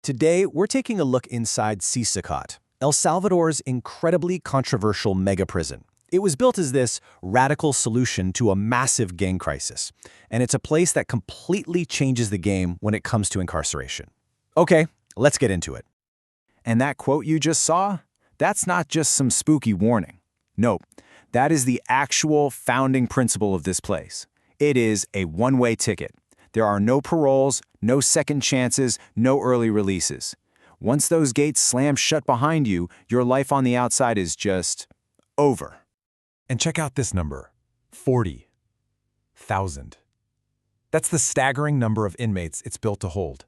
Today, we're taking a look inside CECOT, El Salvador's incredibly controversial mega prison. It was built as this radical solution to a massive gang crisis, and it's a place that completely changes the game when it comes to incarceration. Okay, let's get into it. And that quote you just saw? That's not just some spooky warning. Nope, that is the actual founding principle of this place. It is a one-way ticket. There are no paroles, no second chances, no early releases. Once those gates slam shut behind you, your life on the outside is just over. And check out this number, 40,000. That's the staggering number of inmates it's built to hold.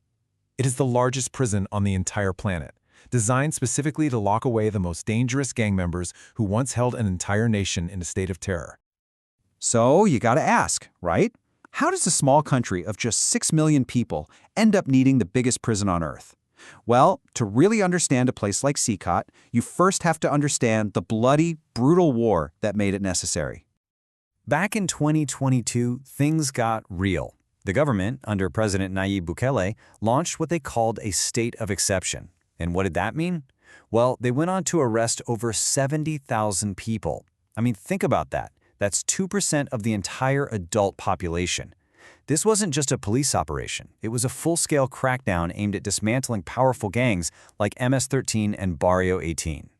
It is the largest prison on the entire planet, designed specifically to lock away the most dangerous gang members who once held an entire nation in a state of terror. So you gotta ask, right? How does a small country of just 6 million people end up needing the biggest prison on Earth? Well, to really understand a place like CECOT, you first have to understand the bloody, brutal war that made it necessary. Back in 2022, things got real. The government, under President Nayib Bukele, launched what they called a state of exception. And what did that mean? Well, they went on to arrest over 70,000 people. I mean, think about that. That's 2% of the entire adult population. This wasn't just a police operation. It was a full-scale crackdown aimed at dismantling powerful gangs like MS-13 and Barrio 18.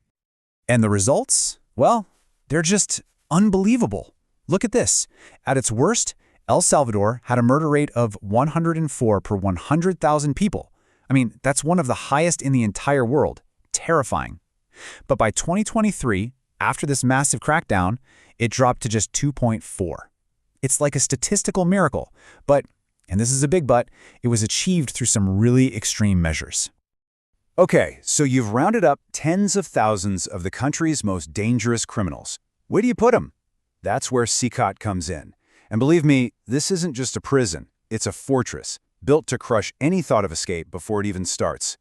And the results? Well, they're just unbelievable. Look at this. At its worst, El Salvador had a murder rate of 104 per 100,000 people. I mean, that's one of the highest in the entire world. Terrifying. But by 2023, after this massive crackdown, it dropped to just 2.4. It's like a statistical miracle, but, and this is a big but, it was achieved through some really extreme measures. Okay, so you've rounded up tens of thousands of the country's most dangerous criminals. Where do you put them? That's where CECOT comes in. And believe me, this isn't just a prison, it's a fortress, built to crush any thought of escape before it even starts.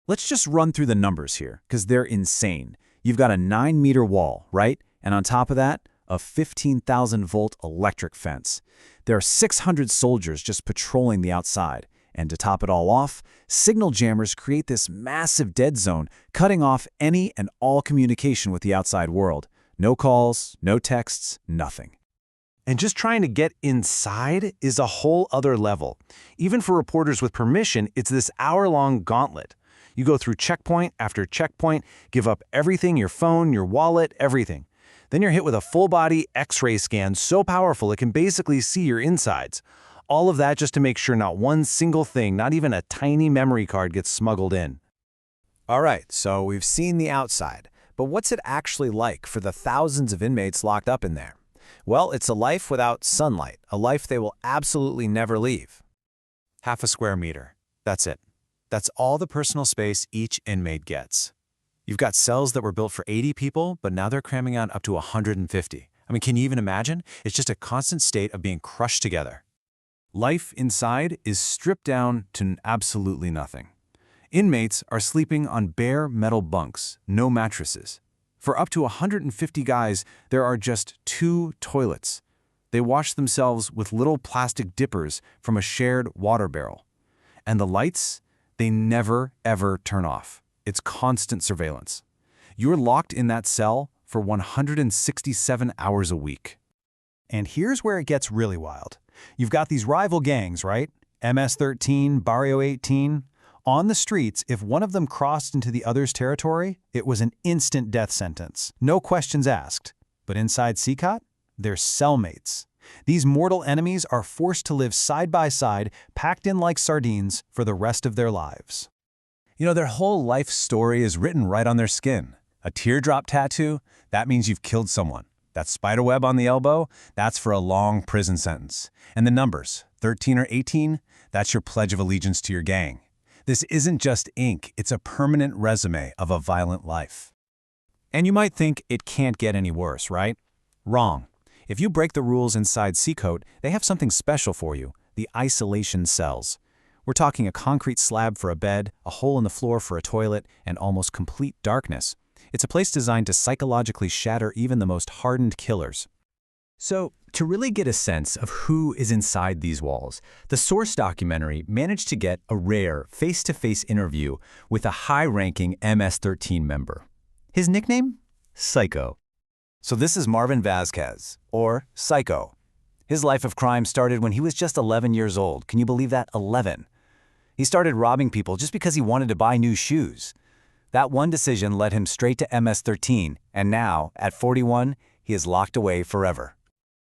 Let's just run through the numbers here, because they're insane. You've got a 9-meter wall, right? And on top of that, a 15,000-volt electric fence. There are 600 soldiers just patrolling the outside. And to top it all off, signal jammers create this massive dead zone, cutting off any and all communication with the outside world. No calls, no texts, nothing. And just trying to get inside is a whole other level. Even for reporters with permission, it's this hour-long gauntlet. You go through checkpoint after checkpoint, give up everything, your phone, your wallet, everything. Then you're hit with a full-body X-ray scan so powerful it can basically see your insides. All of that just to make sure not one single thing, not even a tiny memory card, gets smuggled in. All right, so we've seen the outside. But what's it actually like for the thousands of inmates locked up in there? Well, it's a life without sunlight, a life they will absolutely never leave. Half a square meter. That's it. That's all the personal space each inmate gets. You've got cells that were built for 80 people, but now they're cramming out up to 150. I mean, can you even imagine? It's just a constant state of being crushed together. Life inside is stripped down to absolutely nothing. Inmates are sleeping on bare metal bunks, no mattresses. For up to 150 guys, there are just 2 toilets. They wash themselves with little plastic dippers from a shared water barrel. And the lights, they never, ever turn off. It's constant surveillance. You're locked in that cell for 167 hours a week. And here's where it gets really wild. You've got these rival gangs, right? MS-13, Barrio 18. On the streets, if one of them crossed into the other's territory, it was an instant death sentence. No questions asked. But inside CECOT, they're cellmates. These mortal enemies are forced to live side by side, packed in like sardines for the rest of their lives. You know, their whole life story is written right on their skin. A teardrop tattoo, that means you've killed someone. That spiderweb on the elbow, that's for a long prison sentence. And the numbers, 13 or 18, that's your pledge of allegiance to your gang. This isn't just ink, it's a permanent resume of a violent life. And you might think it can't get any worse, right? Wrong. If you break the rules inside CECOT, they have something special for you, the isolation cells. We're talking a concrete slab for a bed, a hole in the floor for a toilet, and almost complete darkness. It's a place designed to psychologically shatter even the most hardened killers. So To really get a sense of who is inside these walls, the Source documentary managed to get a rare face-to-face interview with a high-ranking MS-13 member. His nickname? Psycho. So this is Marvin Vasquez, or Psycho. His life of crime started when he was just 11 years old. Can you believe that? 11. He started robbing people just because he wanted to buy new shoes. That one decision led him straight to MS-13, and now, at 41, he is locked away forever.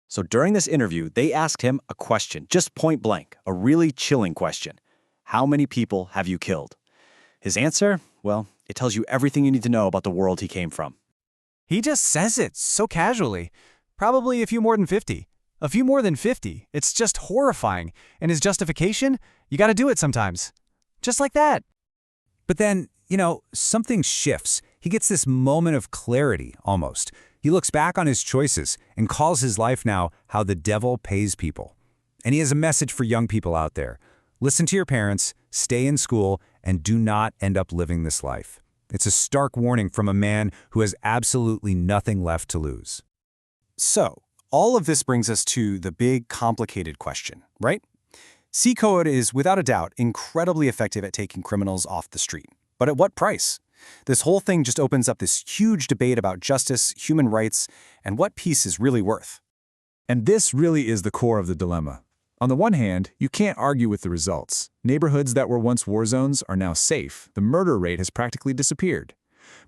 So during this interview, they asked him a question, just point blank, a really chilling question. How many people have you killed? His answer? Well, it tells you everything you need to know about the world he came from. He just says it so casually. Probably a few more than 50. A few more than 50. It's just horrifying. And his justification? You gotta do it sometimes. Just like that. But then, something shifts. He gets this moment of clarity, almost. He looks back on his choices and calls his life now how the devil pays people. And he has a message for young people out there. Listen to your parents, stay in school, and do not end up living this life. It's a stark warning from a man who has absolutely nothing left to lose. So, all of this brings us to the big, complicated question, right? CECOT is, without a doubt, incredibly effective at taking criminals off the street. But at what price? This whole thing just opens up this huge debate about justice, human rights, and what peace is really worth. And this really is the core of the dilemma. On the one hand, you can't argue with the results. Neighborhoods that were once war zones are now safe. The murder rate has practically disappeared.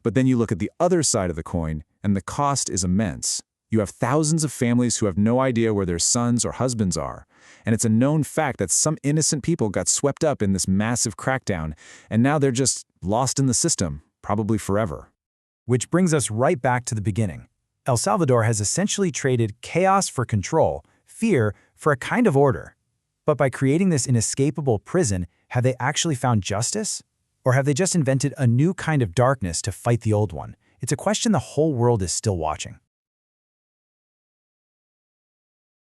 But then you look at the other side of the coin, and the cost is immense. You have thousands of families who have no idea where their sons or husbands are. And it's a known fact that some innocent people got swept up in this massive crackdown, and now they're just lost in the system, probably forever. Which brings us right back to the beginning. El Salvador has essentially traded chaos for control, fear for a kind of order. But by creating this inescapable prison, have they actually found justice? Or have they just invented a new kind of darkness to fight the old one? It's a question the whole world is still watching.